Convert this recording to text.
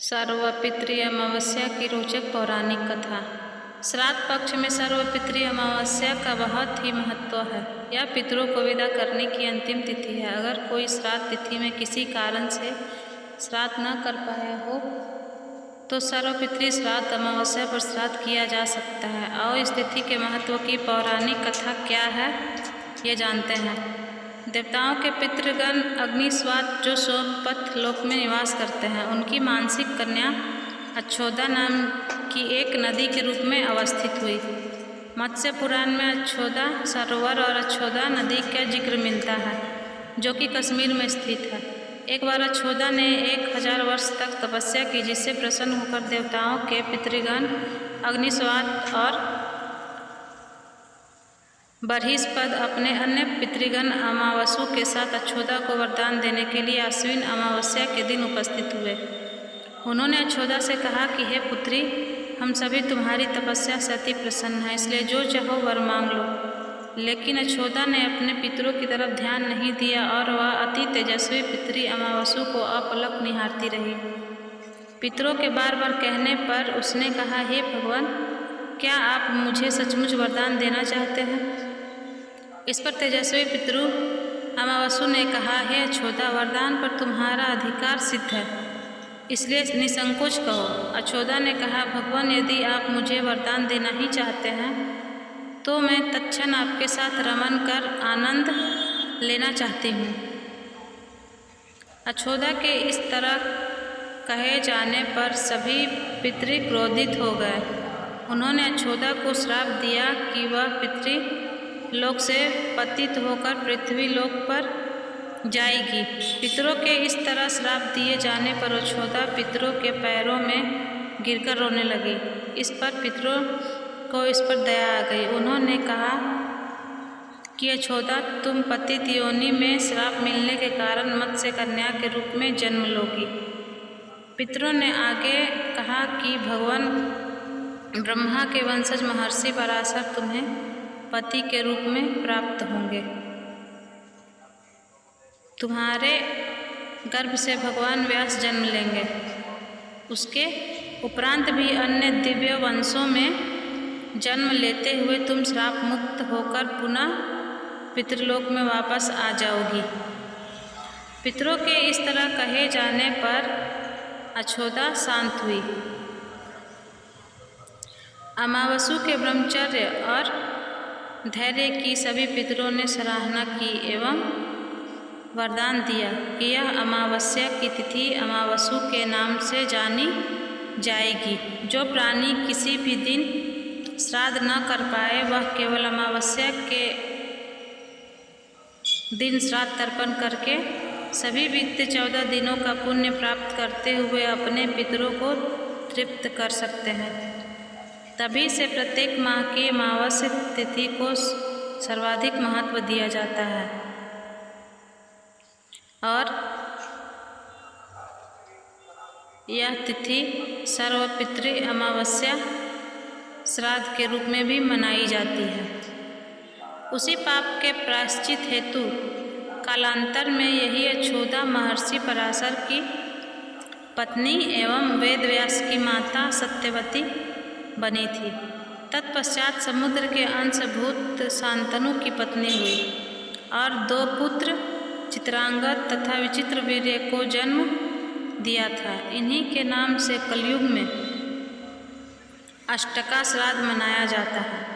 सर्वपितृ अमावस्या की रोचक पौराणिक कथा। श्राद्ध पक्ष में सर्वपितृ अमावस्या का बहुत ही महत्व है। यह पितरों को विदा करने की अंतिम तिथि है। अगर कोई श्राद्ध तिथि में किसी कारण से श्राद्ध न कर पाया हो तो सर्वपितृ श्राद्ध अमावस्या पर श्राद्ध किया जा सकता है। और इस तिथि के महत्व की पौराणिक कथा क्या है ये जानते हैं। देवताओं के पितृगण अग्निस्वात जो सोमपथ लोक में निवास करते हैं, उनकी मानसिक कन्या अच्छोदा नाम की एक नदी के रूप में अवस्थित हुई। मत्स्य पुराण में अच्छोदा सरोवर और अच्छोदा नदी का जिक्र मिलता है, जो कि कश्मीर में स्थित है। एक बार अच्छोदा ने 1000 वर्ष तक तपस्या की, जिससे प्रसन्न होकर देवताओं के पितृगण अग्निस्वात और बर्हिस्पद अपने अन्य पितृगण अमावसु के साथ अच्छोदा को वरदान देने के लिए आश्विन अमावस्या के दिन उपस्थित हुए। उन्होंने अच्छोदा से कहा कि हे पुत्री, हम सभी तुम्हारी तपस्या से अति प्रसन्न हैं, इसलिए जो चाहो वर मांग लो। लेकिन अच्छोदा ने अपने पितरों की तरफ ध्यान नहीं दिया और वह अति तेजस्वी पितरी अमावसु को अपलक निहारती रही। पितरों के बार बार कहने पर उसने कहा, हे भगवान, क्या आप मुझे सचमुच वरदान देना चाहते हैं? इस पर तेजस्वी पितरु अमावसु ने कहा, हे अच्छोदा, वरदान पर तुम्हारा अधिकार सिद्ध है, इसलिए निसंकोच कहो। अच्छोदा ने कहा, भगवान, यदि आप मुझे वरदान देना ही चाहते हैं तो मैं तत्क्षण आपके साथ रमन कर आनंद लेना चाहती हूँ। अच्छोदा के इस तरह कहे जाने पर सभी पितृ क्रोधित हो गए। उन्होंने अच्छोदा को श्राप दिया कि वह पितृ लोक से पतित होकर पृथ्वी लोक पर जाएगी। पितरों के इस तरह श्राप दिए जाने पर अच्छोदा पितरों के पैरों में गिरकर रोने लगी। इस पर पितरों को इस पर दया आ गई। उन्होंने कहा कि अच्छोदा, तुम पतित योनि में श्राप मिलने के कारण मत्स्य कन्या के रूप में जन्म लोगी। पितरों ने आगे कहा कि भगवान ब्रह्मा के वंशज महर्षि पराशर तुम्हें पति के रूप में प्राप्त होंगे। तुम्हारे गर्भ से भगवान व्यास जन्म लेंगे। उसके उपरांत भी अन्य दिव्य वंशों में जन्म लेते हुए तुम श्राप मुक्त होकर पुनः पितृलोक में वापस आ जाओगी। पितरों के इस तरह कहे जाने पर अच्छोदा शांत हुई। अमावसु के ब्रह्मचर्य और धैर्य की सभी पितरों ने सराहना की एवं वरदान दिया कि यह अमावस्या की तिथि अमावसु के नाम से जानी जाएगी। जो प्राणी किसी भी दिन श्राद्ध न कर पाए, वह केवल अमावस्या के दिन श्राद्ध तर्पण करके सभी बीते 14 दिनों का पुण्य प्राप्त करते हुए अपने पितरों को तृप्त कर सकते हैं। तभी से प्रत्येक माह की अमावस्या तिथि को सर्वाधिक महत्व दिया जाता है और यह तिथि सर्वपितृ अमावस्या श्राद्ध के रूप में भी मनाई जाती है। उसी पाप के प्रायश्चित हेतु कालांतर में यही अच्छोदा महर्षि पराशर की पत्नी एवं वेदव्यास की माता सत्यवती बनी थी। तत्पश्चात समुद्र के अंशभूत शांतनु की पत्नी हुई और 2 पुत्र चित्रांगद तथा विचित्र वीर्य को जन्म दिया था। इन्हीं के नाम से कलयुग में अष्टका श्राद्ध मनाया जाता है।